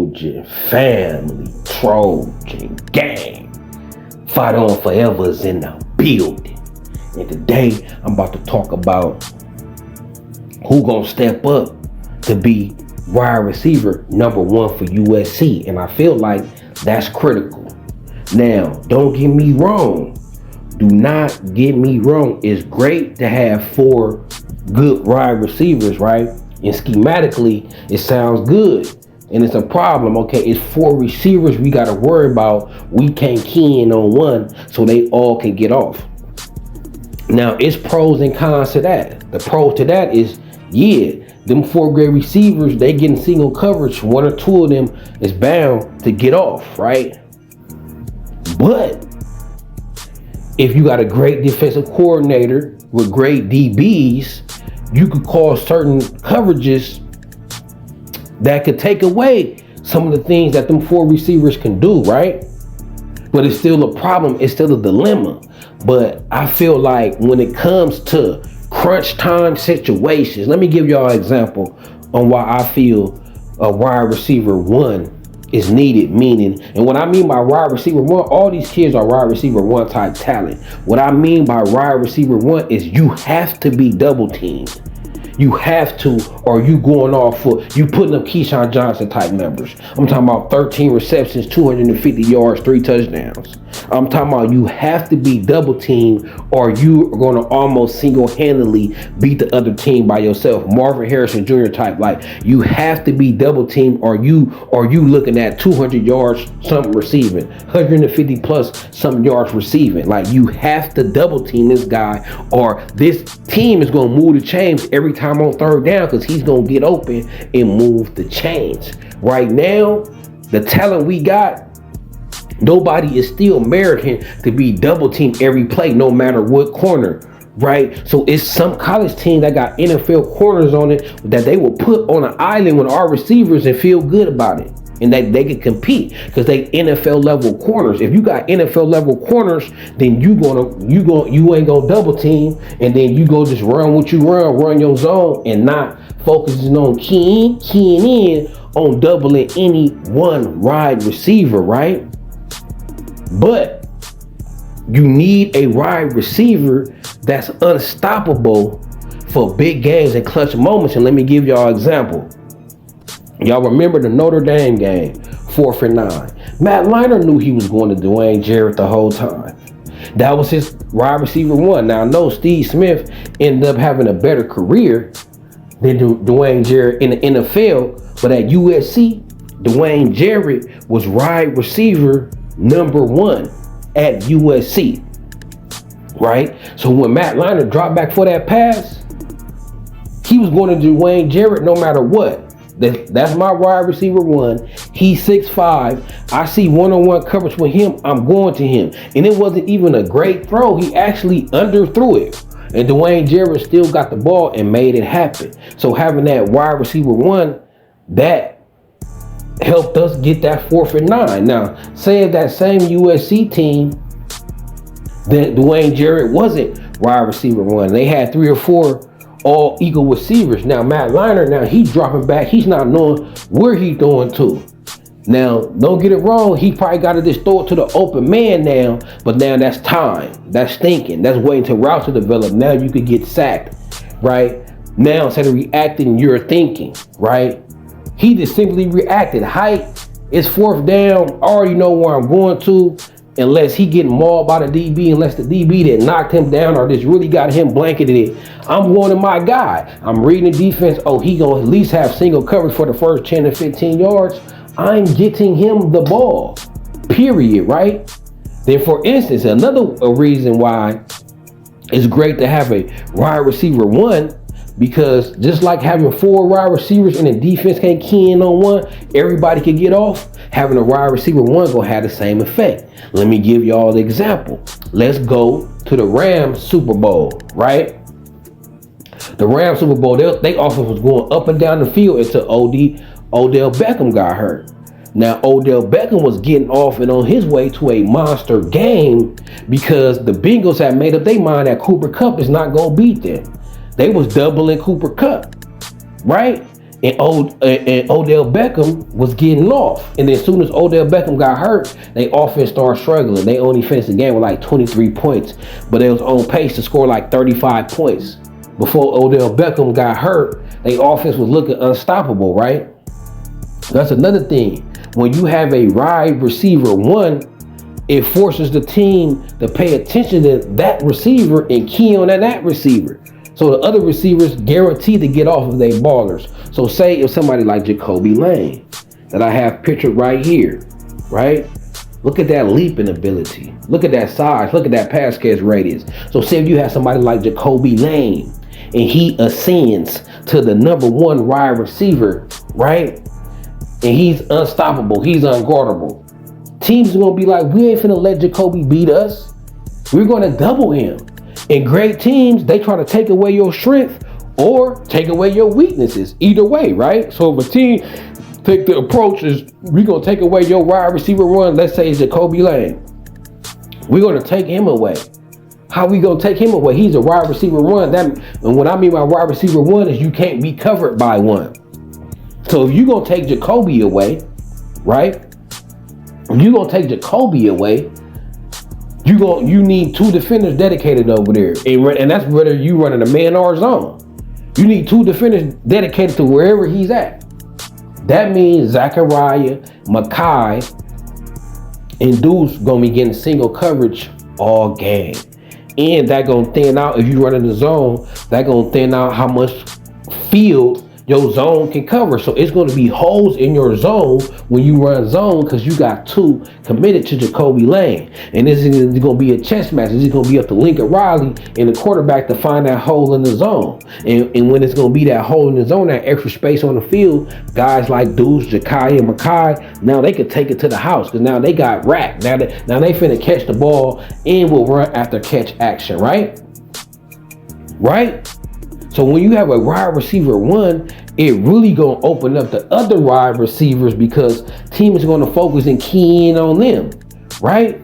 Trojan family, Trojan gang. Fight on forever is in the building. And today I'm about to talk about who gonna step up to be wide receiver number one for USC. And I feel like that's critical. Now, don't get me wrong. Do not get me wrong. It's great to have 4 good wide receivers, right? And schematically, it sounds good. And it's a problem, okay? It's 4 receivers we got to worry about. We can't key in on one so they all can get off. Now, it's pros and cons to that. The pros to that is, yeah, them 4 great receivers, they getting single coverage. 1 or 2 of them is bound to get off, right? But if you got a great defensive coordinator with great DBs, you could call certain coverages that could take away some of the things that them 4 receivers can do, right? But it's still a problem. It's still a dilemma. But I feel like when it comes to crunch time situations, let me give y'all an example on why I feel a wide receiver 1 is needed, meaning, and what I mean by wide receiver 1, all these kids are wide receiver 1 type talent. What I mean by wide receiver 1 is you have to be double teamed. You have to, or you going off for, you putting up Keyshawn Johnson type numbers. I'm talking about 13 receptions, 250 yards, 3 touchdowns. I'm talking about you have to be double teamed or you are going to almost single-handedly beat the other team by yourself. Marvin Harrison Jr. type, like you have to be double teamed or you looking at 200 yards something receiving, 150 plus something yards receiving. Like you have to double team this guy or this team is going to move the chains every time on 3rd down because he's going to get open and move the chains. Right now, the talent we got, nobody is still meriting to be double teamed every play, no matter what corner, right? So it's some college team that got NFL corners on it that they will put on an island with our receivers and feel good about it. And that they can compete because they NFL level corners. If you got NFL level corners, then you ain't gonna double team, and then you go just run what you run your zone, and not focusing on keying in on doubling any one wide receiver, right? But you need a wide receiver that's unstoppable for big games and clutch moments. And let me give y'all an example. Y'all remember the Notre Dame game, 4th and 9. Matt Leinart knew he was going to Dwayne Jarrett the whole time. That was his wide receiver 1. Now I know Steve Smith ended up having a better career than Dwayne Jarrett in the NFL, but at USC, Dwayne Jarrett was wide receiver number 1 at USC, right? So when Matt Leinart dropped back for that pass, he was going to Dwayne Jarrett no matter what. That's my wide receiver 1. He's 6'5". I see one-on-one coverage with him. I'm going to him. And it wasn't even a great throw. He actually underthrew it. And Dwayne Jarrett still got the ball and made it happen. So having that wide receiver 1, that helped us get that 4th and 9. Now, say if that same USC team, that Dwayne Jarrett wasn't wide receiver 1. They had 3 or 4 all equal receivers. Now Matt Leinart, now he's dropping back. He's not knowing where he's throwing to. Now, don't get it wrong. He probably got to just throw it to the open man now. But now that's time. That's thinking. That's waiting to route to develop. Now you could get sacked, right? Now instead of reacting, you're thinking, right? He just simply reacted. Height, it's 4th down. I already know where I'm going to. Unless he getting mauled by the DB, unless the DB that knocked him down or just really got him blanketed it, I'm going to my guy. I'm reading the defense. Oh, he gonna at least have single coverage for the first 10 to 15 yards. I'm getting him the ball, period, right? Then for instance, another reason why it's great to have a wide receiver 1, because just like having 4 wide receivers and the defense can't key in on one, everybody can get off. Having a wide receiver 1 gonna have the same effect. Let me give y'all the example. Let's go to the Rams Super Bowl, right? The Rams Super Bowl, they offense was going up and down the field until Odell Beckham got hurt. Now, Odell Beckham was getting off and on his way to a monster game because the Bengals had made up their mind that Cooper Kupp is not going to beat them. They was doubling Cooper Kupp, right? and Odell Beckham was getting off. And then as soon as Odell Beckham got hurt, they offense started struggling. They only finished the game with like 23 points, but they was on pace to score like 35 points. Before Odell Beckham got hurt, their offense was looking unstoppable, right? That's another thing. When you have a wide receiver one, it forces the team to pay attention to that receiver and key on that receiver. So the other receivers guaranteed to get off of their ballers. So say if somebody like Jacoby Lane, that I have pictured right here, right? Look at that leaping ability. Look at that size. Look at that pass catch radius. So say if you have somebody like Jacoby Lane and he ascends to the number one wide receiver, right? And he's unstoppable. He's unguardable. Teams are going to be like, we ain't finna let Jacoby beat us. We're going to double him. And great teams, they try to take away your strength or take away your weaknesses. Either way, right? So if a team take the approach is, we're going to take away your wide receiver one, let's say it's Jacoby Lane. We're going to take him away. How we going to take him away? He's a wide receiver one. And what I mean by wide receiver one is you can't be covered by one. So if you're going to take Jacoby away, right? If you're going to take Jacoby away, you need two defenders dedicated over there. And that's whether you running a man or a zone. You need two defenders dedicated to wherever he's at. That means Zachariah, Mekhi, and dudes going to be getting single coverage all game. And that going to thin out, if you run in the zone, that going to thin out how much field your zone can cover. So it's going to be holes in your zone when you run zone because you got two committed to Jacoby Lane. And this is going to be a chess match. This is going to be up to Lincoln Riley and the quarterback to find that hole in the zone. And when it's going to be that hole in the zone, that extra space on the field, guys like Deuce, Jakai, and Mekhi, now they can take it to the house because now they got racked. Now they finna catch the ball and will run after catch action, right? Right? So when you have a wide receiver one, it really gonna open up the other wide receivers because team is gonna focus and key in on them, right?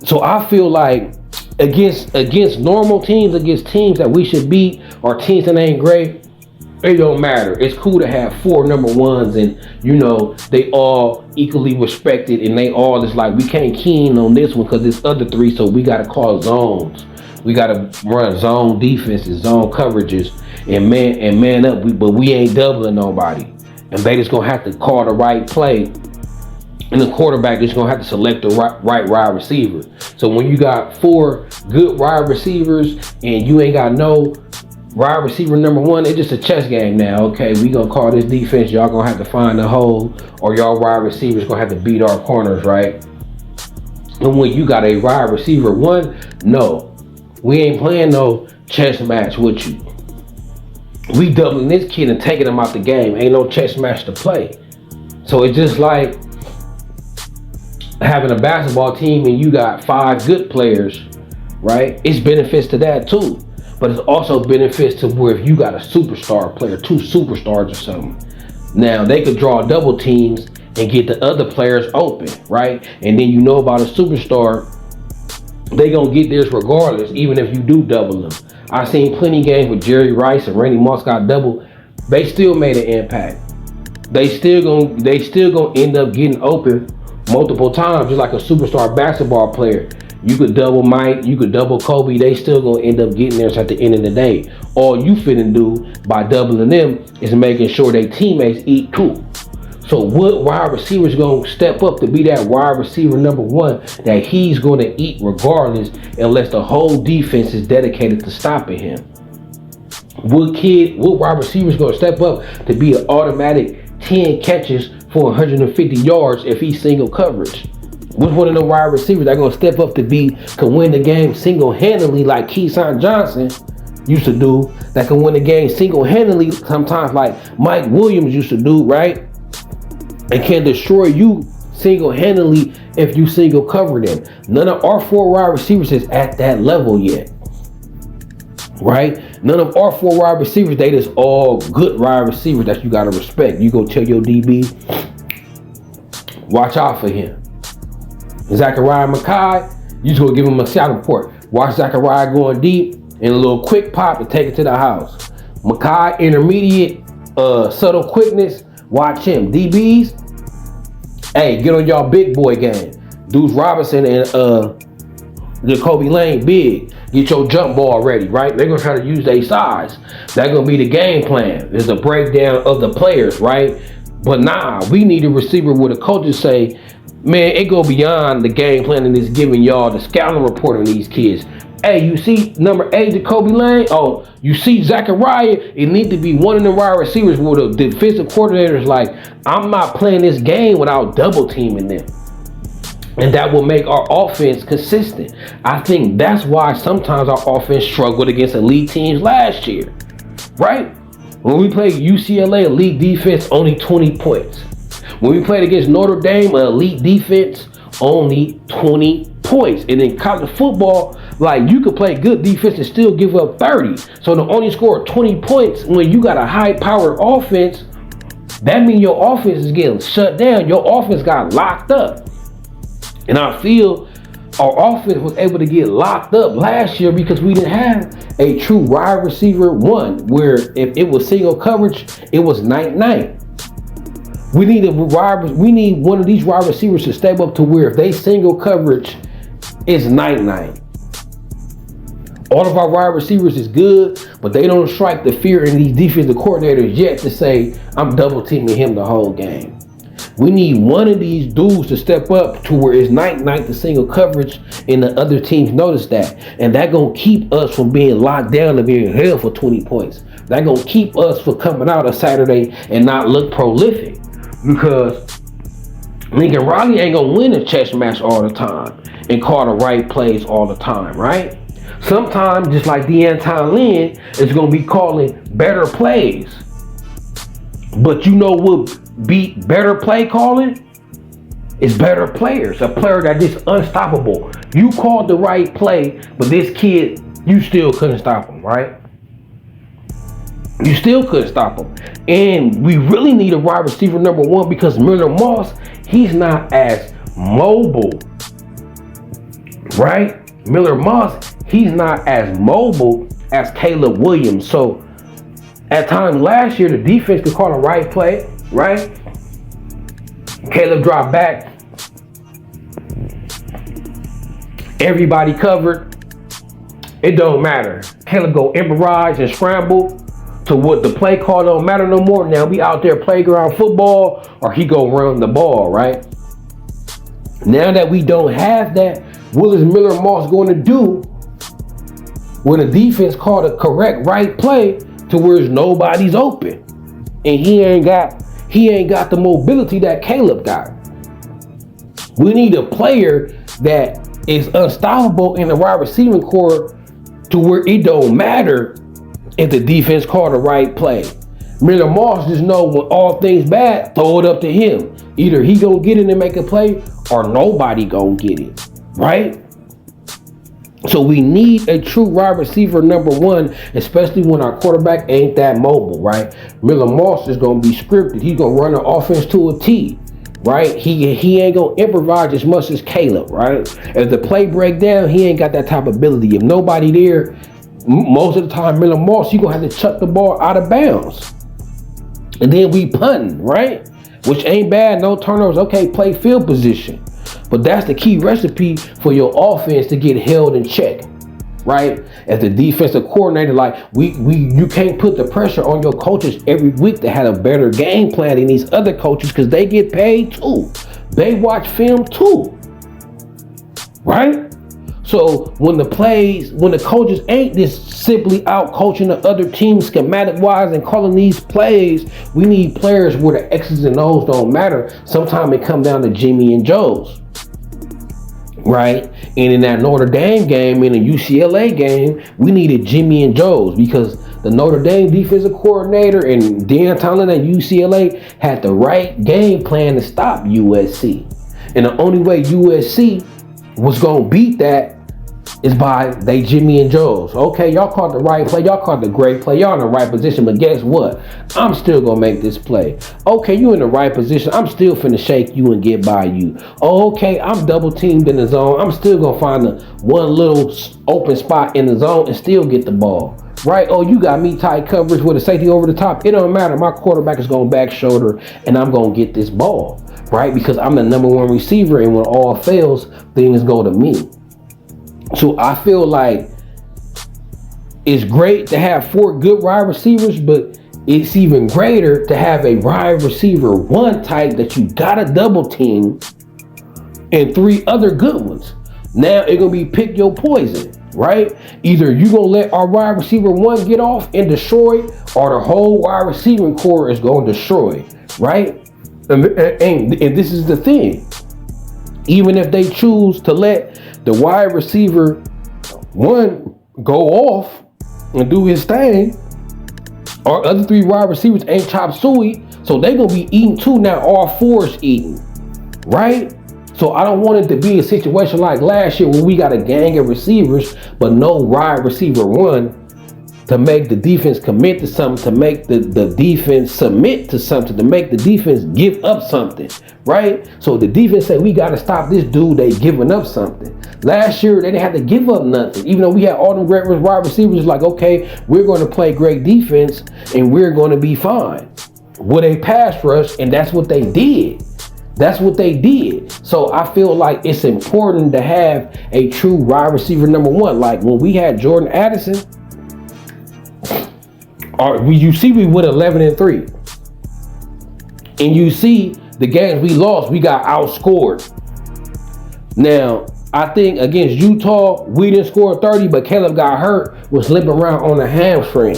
So I feel like against normal teams, against teams that we should beat or teams that ain't great, it don't matter. It's cool to have four number ones and they all equally respected and they all is like we can't key in on this one because it's other three, so we gotta call zones. We gotta run zone defenses, zone coverages, and man up. But we ain't doubling nobody, and they just gonna have to call the right play, and the quarterback is gonna have to select the right wide receiver. So when you got four good wide receivers and you ain't got no wide receiver number one, it's just a chess game now. Okay, we gonna call this defense. Y'all gonna have to find the hole, or y'all wide receivers gonna have to beat our corners, right? And when you got a wide receiver one, no. We ain't playing no chess match with you. We doubling this kid and taking him out the game. Ain't no chess match to play. So it's just like having a basketball team and you got five good players, right? It's benefits to that too. But it's also benefits to where if you got a superstar player, two superstars or something. Now they could draw double teams and get the other players open, right? And then you know about a superstar, they gonna get theirs regardless, even if you do double them. I've seen plenty of games with Jerry Rice and Randy Moss got double. They still made an impact. They still gonna end up getting open multiple times, just like a superstar basketball player. You could double Mike, you could double Kobe. They still gonna end up getting theirs at the end of the day. All you finna do by doubling them is making sure their teammates eat too. So what wide receiver is going to step up to be that wide receiver number one that he's going to eat regardless unless the whole defense is dedicated to stopping him? What wide receiver is going to step up to be an automatic 10 catches for 150 yards if he's single coverage? Which one of the wide receivers that going to step up to can win the game single-handedly like Keyshawn Johnson used to do, that can win the game single-handedly sometimes like Mike Williams used to do, right? And can destroy you single-handedly if you single cover them. None of our four wide receivers is at that level yet, right? None of our four wide receivers, they just all good wide receivers that you gotta respect. You go tell your DB, watch out for him. Zachariah Mekhi, you just gonna give him a shot report. Watch Zachariah going deep and a little quick pop to take it to the house. Mekhi intermediate, Subtle quickness, watch him. DBs, hey, get on y'all big boy game. Deuce Robinson and Jacoby Lane, big. Get your jump ball ready, right? They're gonna try to use their size. That's gonna be the game plan. There's a breakdown of the players, right? But nah, we need a receiver where the coaches say, man, it go beyond the game plan and it's giving y'all the scouting report on these kids. Hey, you see number 8, Jacoby Lane? Oh, you see Zachariah? It need to be one of the wide receivers where the defensive coordinator is like, I'm not playing this game without double teaming them. And that will make our offense consistent. I think that's why sometimes our offense struggled against elite teams last year, right? When we played UCLA, elite defense, only 20 points. When we played against Notre Dame, elite defense, only 20 points. And in college football, like, you could play good defense and still give up 30. So to only score 20 points when you got a high-powered offense, that means your offense is getting shut down. Your offense got locked up. And I feel our offense was able to get locked up last year because we didn't have a true wide receiver one, where if it was single coverage, it was night-night. We need one of these wide receivers to step up to where if they single coverage, it's night-night. All of our wide receivers is good, but they don't strike the fear in these defensive coordinators yet to say, I'm double teaming him the whole game. We need one of these dudes to step up to where it's night-night the single coverage and the other teams notice that. And that gonna keep us from being locked down and being held for 20 points. That gonna keep us from coming out on Saturday and not look prolific. Because Lincoln Riley ain't gonna win a chess match all the time and call the right plays all the time, right? Sometimes, just like Deanton Lynn is gonna be calling better plays. But you know what beat better play calling? It's better players. A player that is unstoppable. You called the right play, but this kid, you still couldn't stop him, right? You still couldn't stop him. And we really need a wide receiver number 1 because Miller Moss, he's not as mobile, right? Miller Moss, he's not as mobile as Caleb Williams. So at times last year, the defense could call the right play, right? Caleb dropped back. Everybody covered. It don't matter. Caleb go improvise and scramble to what the play call don't matter no more. Now we out there playground football or he go run the ball, right? Now that we don't have that, what is Miller Moss going to do when the defense called the correct right play to where nobody's open? And he ain't got the mobility that Caleb got. We need a player that is unstoppable in the wide receiving core to where it don't matter if the defense called the right play. Miller Moss just know when all things bad, throw it up to him. Either he gonna get it and make a play or nobody gonna get it, right? So we need a true wide receiver number 1, especially when our quarterback ain't that mobile, right? Miller Moss is going to be scripted. He's going to run the offense to a T, right? He ain't going to improvise as much as Caleb, right? If the play break down, he ain't got that type of ability. If nobody there, most of the time, Miller Moss, you're going to have to chuck the ball out of bounds. And then we punting, right? Which ain't bad, no turnovers. Okay, play field position. But that's the key recipe for your offense to get held in check, right? As the defensive coordinator, like you can't put the pressure on your coaches every week to have a better game plan than these other coaches because they get paid too. They watch film too, right? So when the coaches ain't just simply out coaching the other team schematic wise and calling these plays, we need players where the X's and O's don't matter. Sometimes it come down to Jimmy and Joe's. Right? And in that Notre Dame game, in the UCLA game, we needed Jimmy and Joe's because the Notre Dame defensive coordinator and Deanton Lynn at UCLA had the right game plan to stop USC. And the only way USC was going to beat that is by they Jimmy and Joes. Okay, y'all caught the right play. Y'all caught the great play. Y'all in the right position. But guess what? I'm still going to make this play. Okay, you in the right position. I'm still finna shake you and get by you. Oh, okay, I'm double teamed in the zone. I'm still going to find the one little open spot in the zone and still get the ball. Right? Oh, you got me tight coverage with a safety over the top. It don't matter. My quarterback is going back shoulder and I'm going to get this ball. Right? Because I'm the number one receiver, and when all fails, things go to me. So I feel like it's great to have 4 good wide receivers, but it's even greater to have a wide receiver 1 type that you gotta double team and 3 other good ones. Now it's gonna be pick your poison, right? Either you gonna let our wide receiver 1 get off and destroy, or the whole wide receiving core is gonna destroy, right? And this is the thing. Even if they choose to let the wide receiver 1 go off and do his thing, our other 3 wide receivers ain't chop suey, so they gonna be eating too. Now all 4's eating, right? So I don't want it to be a situation like last year where we got a gang of receivers but no wide receiver 1 to make the defense commit to something, to make the defense submit to something, to make the defense give up something, right? So the defense said, we got to stop this dude, they giving up something. Last year, they didn't have to give up nothing. Even though we had all them great wide receivers, like, okay, we're going to play great defense and we're going to be fine with a pass rush, and that's what they did. That's what they did. So I feel like it's important to have a true wide receiver number 1. Like when we had Jordan Addison, you see we went 11-3, and you see the games we lost, we got outscored. Now I think against Utah we didn't score 30, but Caleb got hurt, was limping around on a hamstring.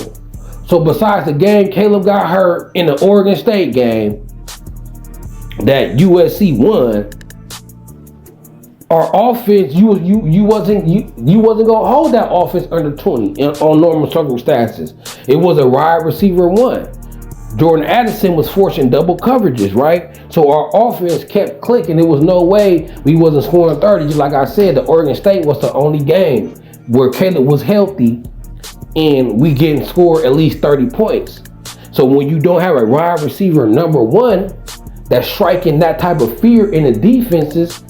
So besides the game Caleb got hurt in the Oregon State game that USC won, our offense, you wasn't gonna hold that offense under 20 on normal circumstances. It was a wide receiver 1. Jordan Addison was forcing double coverages, right? So our offense kept clicking. There was no way we wasn't scoring 30. Just like I said, the Oregon State was the only game where Caleb was healthy and we getting scored at least 30 points. So when you don't have a wide receiver number 1 that's striking that type of fear in the defenses,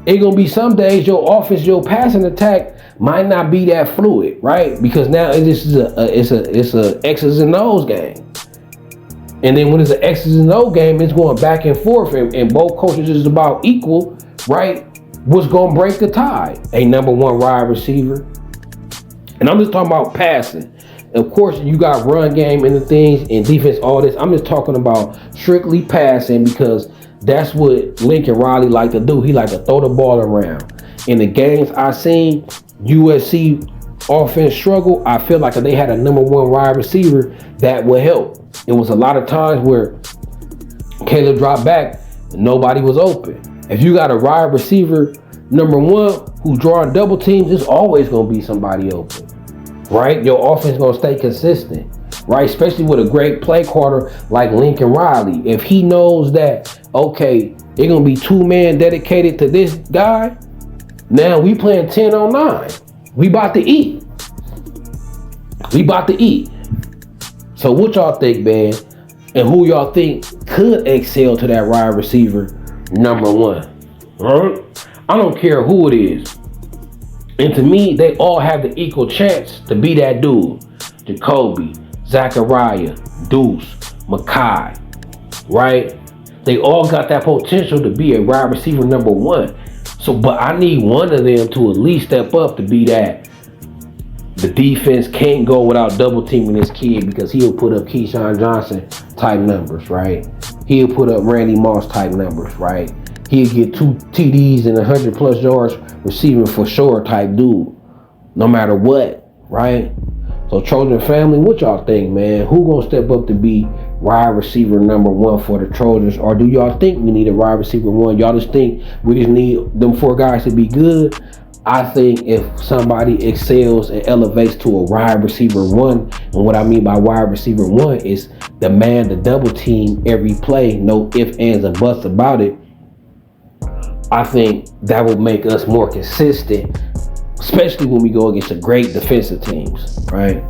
it's gonna be some days your offense, your passing attack might not be that fluid, right? Because now it's a X's and O's game. And then when it's an X's and O's game, it's going back and forth, and both coaches is about equal, right? What's gonna break the tie? A number 1 wide receiver. And I'm just talking about passing. Of course, you got run game and the things and defense, all this. I'm just talking about strictly passing, because that's what Lincoln Riley like to do. He like to throw the ball around. In the games I seen USC offense struggle, I feel like if they had a number 1 wide receiver, that would help. It was a lot of times where Caleb dropped back and nobody was open. If you got a wide receiver number 1 who's drawing double teams, it's always going to be somebody open, right? Your offense is going to stay consistent, right? Especially with a great play caller like Lincoln Riley. If he knows that, okay, it's going to be 2 men dedicated to this guy, now we playing 10 on 9. We about to eat. So what y'all think, man? And who y'all think could excel to that wide receiver number 1? Right? I don't care who it is. And to me, they all have the equal chance to be that dude. Jacoby, Zachariah, Deuce, Makai, right? They all got that potential to be a wide receiver number 1. So, but I need one of them to at least step up to be that. The defense can't go without double teaming this kid, because he'll put up Keyshawn Johnson type numbers, right? He'll put up Randy Moss type numbers, right? He'll get 2 TDs and 100+ yards receiving for sure type dude, no matter what, right? So Trojan family, what y'all think, man? Who gonna step up to be wide receiver number 1 for the Trojans? Or do y'all think we need a wide receiver 1? Y'all just think we just need them 4 guys to be good? I think if somebody excels and elevates to a wide receiver 1, and what I mean by wide receiver 1 is the man to double team every play, no ifs, ands, and buts about it, I think that will make us more consistent especially when we go against the great defensive teams, right?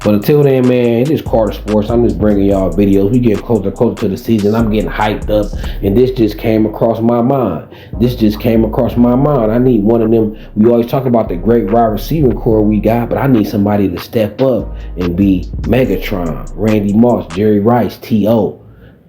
But until then, man, it is Carter Sports. I'm just bringing y'all videos. We get closer to the season. I'm getting hyped up, and this just came across my mind. I need one of them. We always talk about the great wide receiving core we got, but I need somebody to step up and be Megatron, Randy Moss, Jerry Rice, T.O.,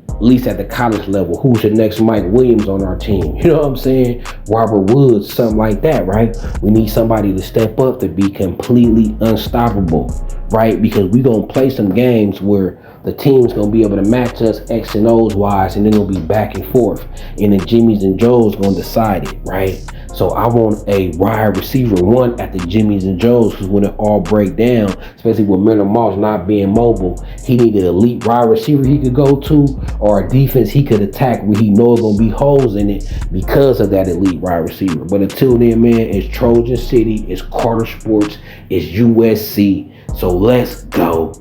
at least at the college level. Who's the next Mike Williams on our team? You know what I'm saying? Robert Woods, something like that, right? We need somebody to step up to be completely unstoppable, right? Because we gonna play some games where the team's gonna be able to match us X and O's wise, and then it'll be back and forth. And then Jimmy's and Joe's gonna decide it, right? So I want a wide receiver one at the Jimmy's and Joe's, because when it all break down, especially with Leonard Moss not being mobile, he needed an elite wide receiver he could go to, or a defense he could attack where he knows gonna be holes in it because of that elite wide receiver. But until then, man, it's Trojan City, it's Carter Sports, it's USC. So let's go.